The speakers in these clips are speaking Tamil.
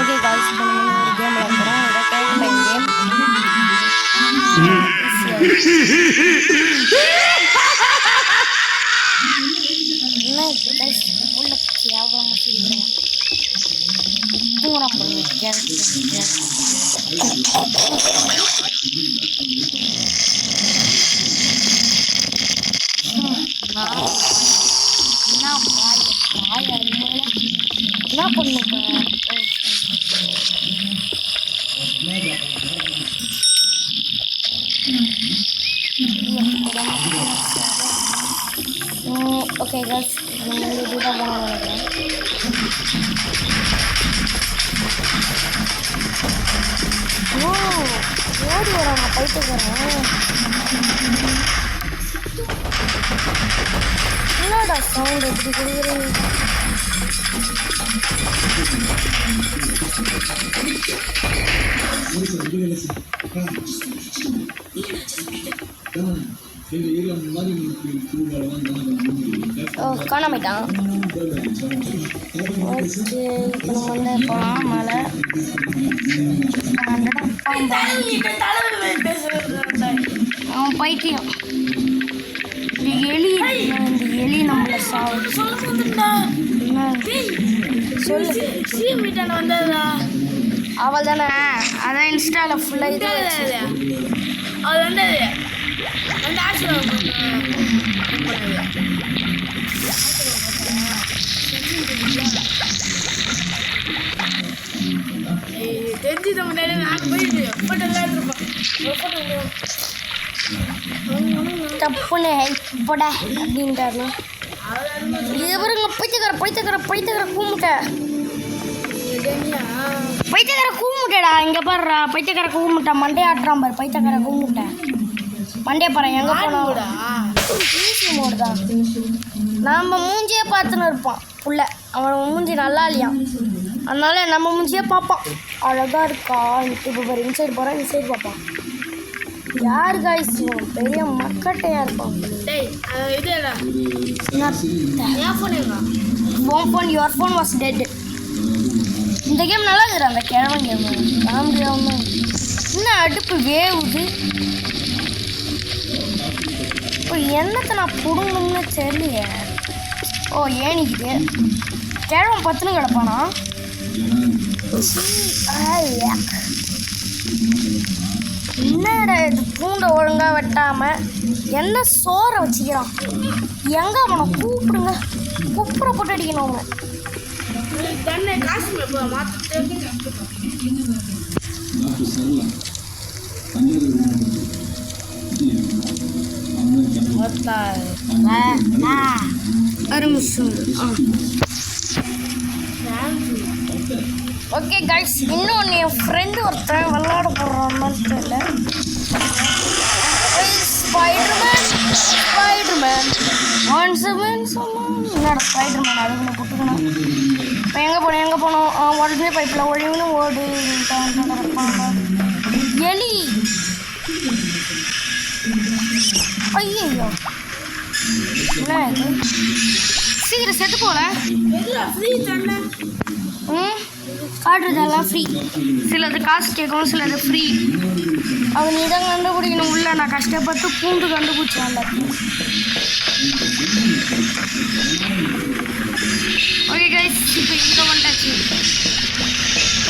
ஓகே गाइस இப்போ நம்ம ஒரு கேம் விளையாடுறோம். இது கேம் கேம். என்ன गाइस உள்ள கேவலமா சிரிக்கிறேன். தூரம் போய் கேம் என்ன பண்ணுங்க ஓகே गाइस நம்ம இதுடா பண்ணலாம் ஓடி வராம பைத்தியக்காரன் என்னடா சவுண்ட் எப்படி குடுக்குறீங்க காணாமட்டான் ஓகே இப்போ நம்ம வந்து போகலாம் மேலே அவன் பைத்தியம் இந்த எலி நம்மளை சொல்லு அவள் தானே அதான் இன்ஸ்டாவில் ஃபுல்லாக இது அவள் வந்தது அந்த தெரிஞ்சு முன்னாடி நான் போயிட்டு ஃபோட்டோலாம் எடுத்துருப்போம் தப்புன்னு போட அப்படின்ட்டாரு இது பாருங்க பைத்தியக்கார கூமுட்டடா இங்கே பாடுறா பைத்தியக்கார கூமுட்டா மண்டே ஆட்டுறான் பாரு பைத்தியக்கார கூமுட்டை மண்டே பாரு எங்கே போனோம்டா ஈஸி மோடு தான் நம்ம மூஞ்சியே பார்த்துன்னு இருப்பான் புள்ள அவன் மூஞ்சி நல்லா இல்லையா அதனால நம்ம மூஞ்சியே பார்ப்பான் அழகாக இருக்கா இப்போ பாரு இன்சைடு போகிறான் இன்சைடு பார்ப்பான் யார் காய்ஸ் பெரிய மக்கட்டையாக இருப்பான் phone your phone was dead இந்த கேம் நல்லா இருக்குது அந்த கிழவன் கேம் காமெடியாகவும் இன்னும் அடுப்பு வேவுது இப்போ என்னத்தை நான் பிடுங்கணும்னு தெரியலையே ஓ ஏனிக்குது கிழவன் பத்துன்னு கிடப்பானா என்னடா இது பூண்டை ஒழுங்காக வெட்டாமல் என்ன சோறை வச்சுக்கிறான் எங்கே அவனை கூப்பிடுங்க குப்புரை போட்டு அடிக்கணும் அவங்க ஓகே गाइस இன்னொன்று என் ஃப்ரெண்டு ஒருத்தன் விளையாட போடுறான்னு தெரியல ஸ்பைடர்மேன் என்னடா ஸ்பைடர்மேன் அதுக்குள்ள போட்டுக்கணும் இப்போ எங்கே போனோம் உடனே பைப்பில் ஒழிவுன்னு ஓடு எலி ஐயோ என்ன இது சீக்கிரம் செத்து போல காட்டுறதெல்லாம் ஃப்ரீ சிலது காசு கேட்கும் சிலது ஃப்ரீ அது நீ தான் கண்டுபிடிக்கணும் உள்ள நான் கஷ்டப்பட்டு பூண்டு கண்டுபிடிச்சேன் எல்லாத்தையும் ஓகே गाइस இப்போ இங்கே வந்துட்டாச்சு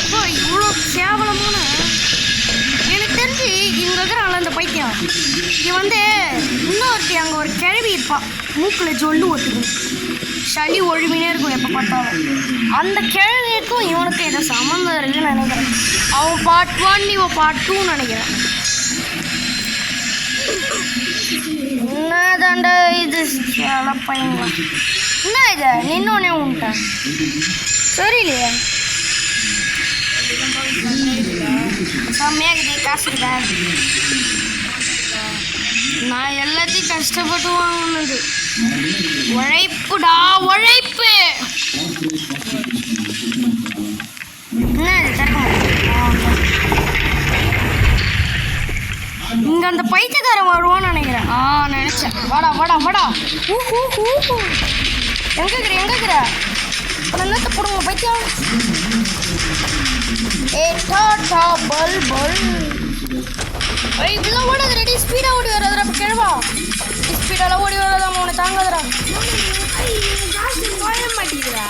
இப்போ இவ்வளோ கேவலமான எனக்கு தெரிஞ்சு இங்கே இருக்கிறாங்கள அந்த பைத்தியம் இங்கே வந்து இன்னொருத்தி அங்கே ஒரு கிழவி இருப்பான் மூக்கில் ஜொல்லு ஒட்டுது சளி ஒழுமினே இருக்கும் எப்போ பார்த்தாலும் அந்த கிழவிக்கும் இவனுக்கு ஏதோ சம்மந்தம் இருக்குன்னு நினைக்கிறேன் அவன் பார்ட் 1 இவன் பார்ட் 2 நினைக்கிறேன் என்ன தாண்டா இது பையங்களா என்ன இது நின்னோடனே உன்ட்டேன் சரியில்லையே செம்மையாக காசு இருக்கேன் நான் எல்லாத்தையும் கஷ்டப்பட்டு வாங்கினது உழைப்புடா உழைப்பு என்ன இங்கே அந்த பைத்தியக்காரன் வருவான்னு நினைக்கிறேன் நினச்சேன் வாடா எங்கே இருக்கிற என்னத்தை போடுங்க பைத்தியம் டாடா பல் பல். ஐய் இதெல்லாம் ஓடாது ரெடி ஸ்பீடாக ஓடி வராதுடா இப்போ கிழவா. ஸ்பீடாலாம் ஓடி வராதாம உன்னை தாங்காதடா. ஜாஸ்தி போய மாட்டேங்கிறா.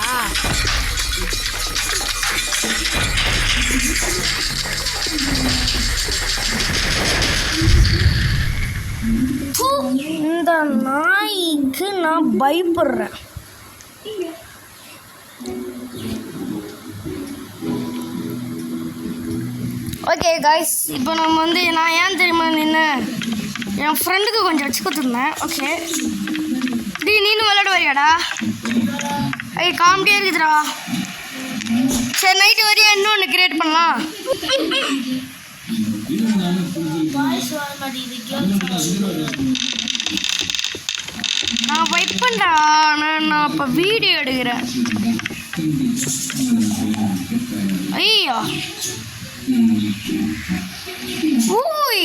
இந்த நாய்க்கு நான் பயப்படுறேன். ஓகே காய்ஸ், இப்போ நம்ம வந்து நான் ஏன் தெரியுமா நின்னேன், என் ஃப்ரெண்டுக்கு கொஞ்சம் வச்சு கொடுத்துருந்தேன். ஓகே டி நீனும் விளையாட வரியாடா? ஐய் காமெடியாக இருக்குதுடா. சரி நைட்டு வரையா இன்னொன்று கிரியேட் பண்ணலாம். நான் வெயிட் பண்ணுறா, நான் இப்போ வீடியோ எடுக்கிறேன். ஐயா ஊய்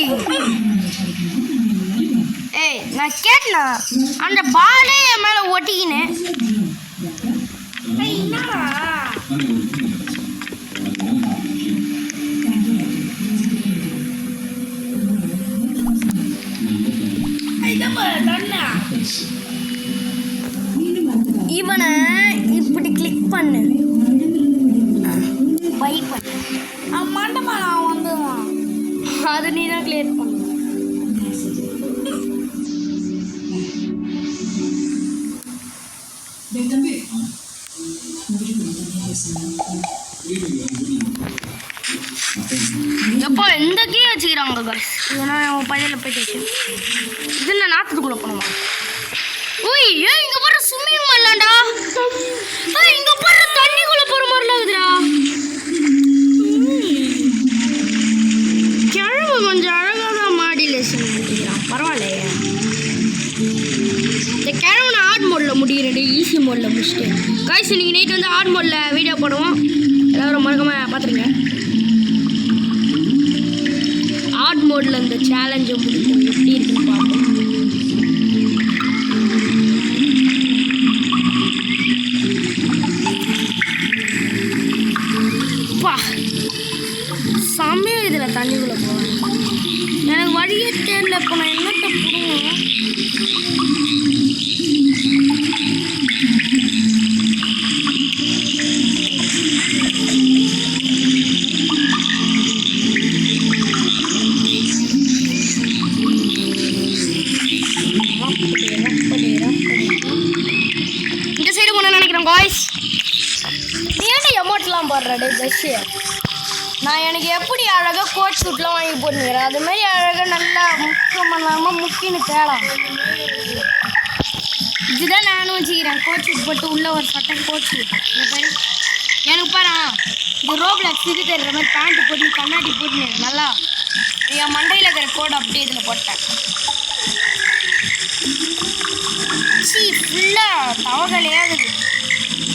ஏய் நான் கேட்டேனா அந்த பாலே என் மேலே ஒட்டிக்கினேன். இவனை இப்படி கிளிக் பண்ணு, பைக் பண்ணு. அவன் மண்டமா நான் வந்துடுவான். அது நீ தான் கிளியர் பண்ணு. எப்போ எந்த கீ வச்சுக்கிறாங்க காய்ஸ். ஏன்னா அவன் பையனில் போயிட்டு வச்சு இது நான் நாற்றுக்குள்ளே போனோமா. ஓய் ஏன் இங்கே போகிற ஸ்விம்மிங் பண்ணலாம்டா. இங்கே போகிற தண்ணிக்குள்ளே போகிற மாதிரிலாம் இருக்குதுடா. கிழவு கொஞ்சம் அழகாக தான் மாடிலேஷன் பண்ணிக்கிறான். பரவாயில்லையே இந்த கிழவு நான் ஆர்ட் மோடில் முடிகிறேன். ஈஸி மோடில் முடிச்சுட்டு காய்ஸ் இன்னைக்கு நைட் வந்து ஆர்ட் மோடில் வீடியோ போடுவோம். எல்லோரும் மறக்காமல் பார்த்துருங்க. ஆர்ட் மோடில் இந்த சேலஞ்சை முடிக்கும் எப்படி இருக்குன்னு பார்ப்போம். பா செம்மையாக இதில் தண்ணிக்குள்ளே போவேன். எனக்கு வழியே தெரியல. இப்போ நான் என்னத்தை போடுவேன். இந்த சைடு போன நினைக்கிறேன் காய்ஸ். நீ ஏன்டா எமௌண்ட்லாம் போடுறடே பஸ்ஸு. நான் எனக்கு எப்படி அழகாக கோட் ஷூட்லாம் வாங்கி போட்டுக்கிறேன் அதுமாரி அழகாக நல்லா முக்கியம் பண்ணாமல் முக்கின்னு தேடலாம். இதுதான் நானும் வச்சுக்கிறேன். கோட் ஷூட் போட்டு உள்ளே ஒரு சட்டை கோட் ஷூட். எனக்கு பாரு இந்த ரோப்ளாக்ஸ் இது தெரிகிற மாதிரி பேண்ட்டு போட்டு கண்ணாடி போட்டுன்னு நல்லா என் மண்டையில் இருக்கிற கோட் அப்படியே இதில் போட்டேன். சி ஃபுல்லாக தவகலையாக இருக்குது.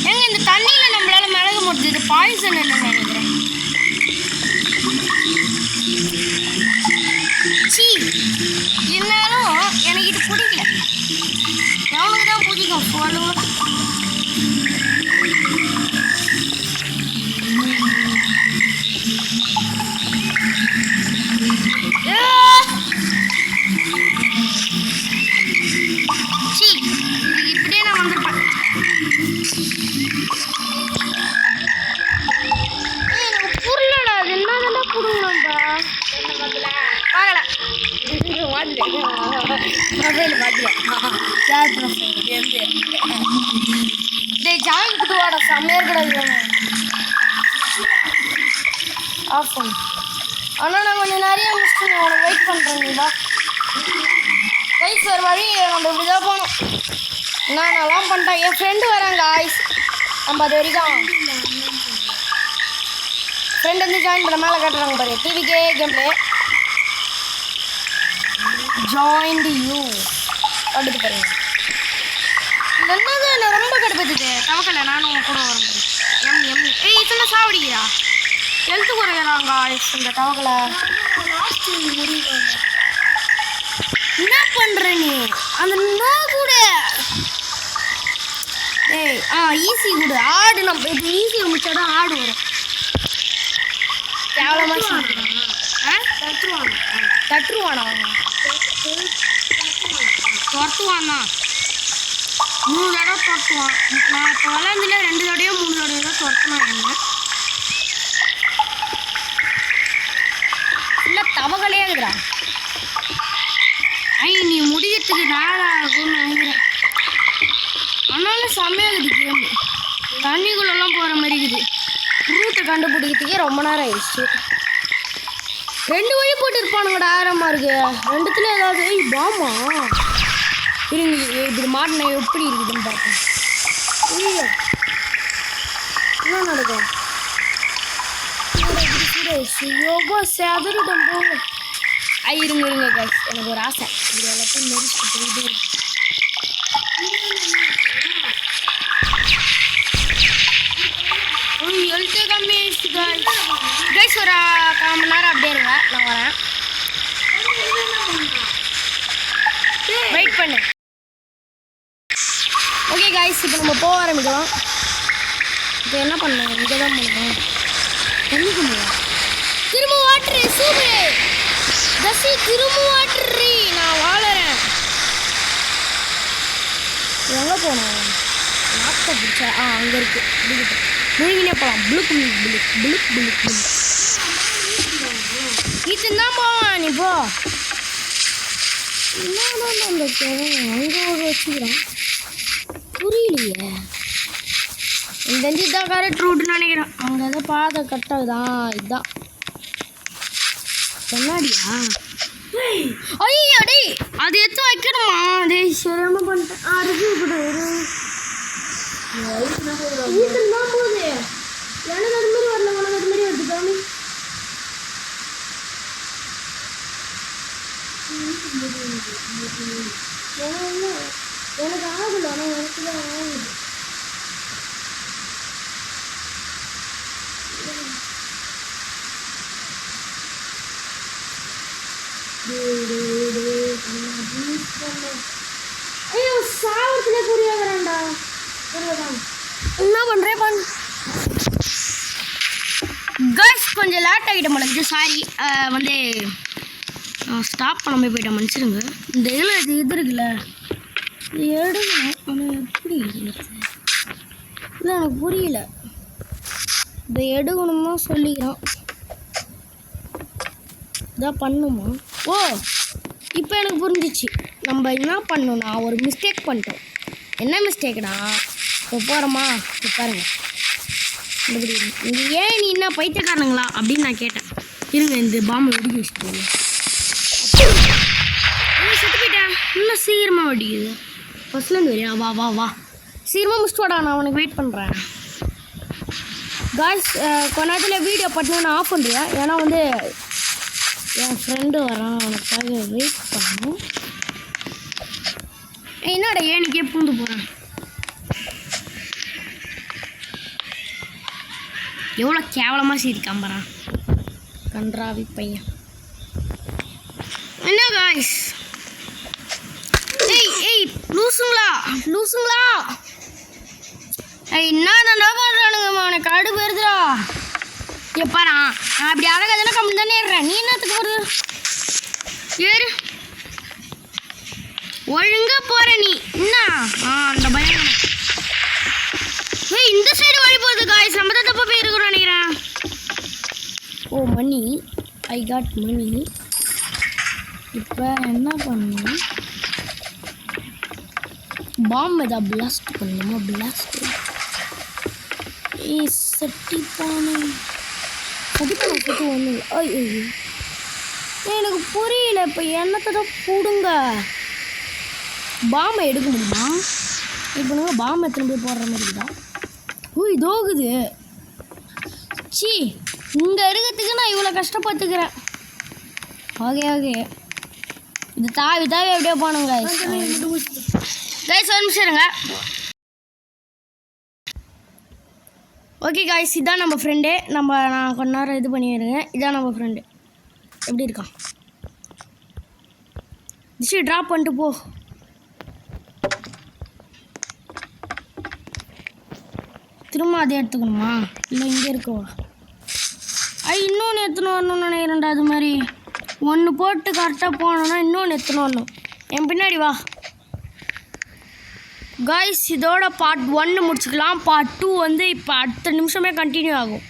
ஏங்க இந்த தண்ணியில் நம்மளால் மிளக முடியுது. இது பாய்சன் இல்லைன்னு நினைக்கிறேன். சி இருந்தாலும் எனக்கு இது பிடிக்கல. எவனுக்கு தான் பிடிக்கும் சொல்லுங்க. சி இப்படியே நான் வந்திருப்பேன். எனக்கு புரியலடா. அது என்னதானே கொடுங்களாம்ப்பா. பார்க்கல ஜாயின் குட்டுவாட செம்மையாக இருக்கிறாங்க. ஆஃப் பண்ணு. ஆனால் நான் கொஞ்சம் நிறைய முடிச்சுட்டு உனக்கு வெயிட் பண்ணுறேன். நீ வா கைஸ் வேறு வழி நம்ம இப்படி தான் போகணும். நான் நல்லா பண்ணிட்டேன். என் ஃப்ரெண்டு வராங்க ஆய்ஸ். நம்ம அது வரைக்கும் ஃப்ரெண்ட் வந்து ஜாயின் பண்ண மேலே காட்டுறாங்க பாரு. டிவிக்கே கேம் பிளே ஜாயின்டு யூ அடுத்து பாருங்க. என்னது என்ன ரொம்ப கடுப்பத்துது தவக்கலை. நானும் உங்க கூட வரும். ஏய் இதெல்லாம் சாவடிக்கிறா. ஹெல்த்து குறையிறாங்க இந்த தவக்கலை. என்ன பண்ணுற நீ அந்த நோ கூட. ஏய் ஈஸி கூட ஆடு. நம்ம இப்போ ஈஸியாக முடிச்சாதான் ஆடு வரும். கேவலமாக தட்டுருவானா துரத்துவானா 3 தடவை துரத்துவான். நான் இப்போ விளாண்டுல 2 தடவையோ 3 தடவையோ தான் துரத்துனான் என்ன. இல்லை தவகலையே இருக்குறா. நீ முடிக்கிறதுக்கு நேரம் ஆகும்னு நினைக்கிறேன். ஆனாலும் செம்மையாக இருக்குது கேம். தண்ணிக்குள்ளெல்லாம் போகிற மாதிரி இருக்குது. ரூட்டை கண்டுபிடிக்கிறதுக்கே ரொம்ப நேரம் ஆயிடுச்சு. 2 வழி போட்டு இருப்பானுங்கடா. ஆரமாக இருக்கு. 2த்துல ஏதாவது பாமா இருங்க. இப்படி மாட்டினா எப்படி இருக்குதுன்னு பார்ப்போம். ஐயோ என்ன நடக்கும்? யோகா செதறிடம் போங்க. இருங்க கைஸ், எனக்கு ஒரு ஆசை. இது எல்லாத்தையும் நெரிச்சு போயிட்டே இருக்கு. எழுத்து கம்மி கைஸ். ஒரு 1/4 மணி நேரம் அப்படியே இருங்க, நான் வரேன். வெயிட் பண்ணு. ஓகே கைஸ், இப்போ நம்ம போக ஆரம்பிக்கலாம். இப்போ என்ன பண்ணலாம்? இங்கே தான் பண்ணணும். தண்ணிக்கு முடியும். திரும்ப வாட்ரு சூப்பர் தசி. திரும்ப வாட்ரு. நான் வாழறேன். எங்கே போனோம்? நாட்டை பிடிச்சா அங்கே இருக்கு. முழுங்கினே போகலாம். புளுக்கு புளுக் புளுக் புளுக் புளுக். இத்தனை தான் போவான். நீ போ. என்னதான் அந்த அங்கே வச்சுக்கிறான் புரியலையே. இந்த தான் கரெக்ட் ரூட்டுன்னு நினைக்கிறேன். அங்கே எதாவது பாதை கட்டாகுதான். இதுதான் கண்ணாடியா? ஐயோ டே, அது எடுத்து வைக்கணுமா? டே சரியாம பண்ணிட்டேன். ரிவ்யூ கூட தான் போகுது. எனக்கு அது மாதிரி வரல, உனக்கு அது மாதிரி வருது. காமி எனக்கு ஆகல. ஆனால் எனக்கு தான் ஆகுது. ஐயோ சாவத்துல புரிய வரேன்டா. என்ன பண்ணுறேன் பண்ணு கைஸ். கொஞ்சம் லேட் ஆகிட்ட மாட்டேங்குது. சாரி. வந்து ஸ்டாப் பண்ணாமல் போயிட்டேன், மன்னிச்சிடுங்க. இந்த இதில் இது இருக்குல்ல, இது எடுக்கணும். ஆனால் எப்படி இல்லை எனக்கு புரியல. இதை எடுக்கணுமா சொல்லிக்கிறோம். இதான் பண்ணுமா? ஓ இப்போ எனக்கு புரிஞ்சிச்சு. நம்ம என்ன பண்ணோன்னா ஒரு மிஸ்டேக் பண்ணிட்டோம். என்ன மிஸ்டேக்னா, இப்போ போகிறோமா? இப்போ பாருங்க, இங்கே ஏன் நீ என்ன பைத்தியக்காரனுங்களா அப்படின்னு நான் கேட்டேன். இருங்க, இந்த பாம்பை வெடிக்க வச்சுட்டு செத்து போயிட்டேன். இன்னும் சீக்கிரமாக வெடிக்குது. ஃபர்ஸ்ட்லேருந்து வரியா? வா வா வா சீக்கிரமாக முடிச்சுட்டு வாடா, நான் உனக்கு வெயிட் பண்ணுறேன். காய்ஸ் கொஞ்ச நேரத்தில் வீடியோ பட்டினா நான் ஆஃப் பண்ணுறேன். ஏன்னா வந்து என் ஃப்ரெண்டு வரான், அவனுக்காக வெயிட் பண்ணணும். என்னடா ஏனிக்கே பூந்து போகிறேன். எவ்வளோ கேவலமாக சிரிக்காம்பறான் கன்றாவி பையன். என்ன காய்ஸ்? ஏய் லூசுங்களா லூசுங்களா? என்ன பண்ணுறானுங்க? உனக்கு கடுப்பு வருதுடா. எப்பாரா நான் அப்படி அழகாக கம்மி தானே ஏறுறேன். நீ என்னத்துக்கு வருது? ஏறு, ஒழுங்கா போற நீ. என்ன அந்த பயம். இந்த சைடு வழி போகுது காய்ஸ். நம்ம தான் தப்பா போயிருக்கிறோம் நினைக்கிறேன். ஓ மணி, ஐ காட் மணி. இப்போ என்ன பண்ணணும்? பாம்பு ஏதாவது பிளாஸ்ட் பண்ணணுமா? பிளாஸ்ட் சட்டி பானை சட்டி ஒன்று. ஐயோ எனக்கு புரியல. இப்போ என்னத்தை தான் போடுங்க. பாம்பை எடுக்க முடியுமா? இப்போ நாங்கள் பாம்பை எத்தனை போய் போடுற மாதிரி தான். இதோகுது. சி, இங்கே இருக்கிறதுக்கு நான் இவ்வளோ கஷ்டப்பட்டுக்கிறேன். ஓகே ஓகே, இது தாவி தாவி அப்படியே போனுங்க கைஸ். ஒரு நிமிஷம் இருங்க. ஓகே காய்ஸ், இதான் நம்ம ஃப்ரெண்டு. நான் கொஞ்ச நேரம் இது பண்ணிடுங்க. இதான் நம்ம ஃப்ரெண்டு. எப்படி இருக்கான்? டிஷ் ட்ராப் பண்ணிட்டு போ. திரும்ப அதை எடுத்துக்கணுமா? இல்லை இங்கே இருக்கவா? இன்னொன்று எத்தனை வரணும்னு நினைக்கிறேன்டா. அது மாதிரி ஒன்று போட்டு கரெக்டாக போனோன்னா இன்னொன்று எத்தனை வரணும். என் பின்னாடி வா காய்ஸ். இதோட பார்ட் 1 முடிச்சுக்கலாம். பார்ட் 2 வந்து இப்போ அடுத்த நிமிஷமே கண்டினியூ ஆகும்.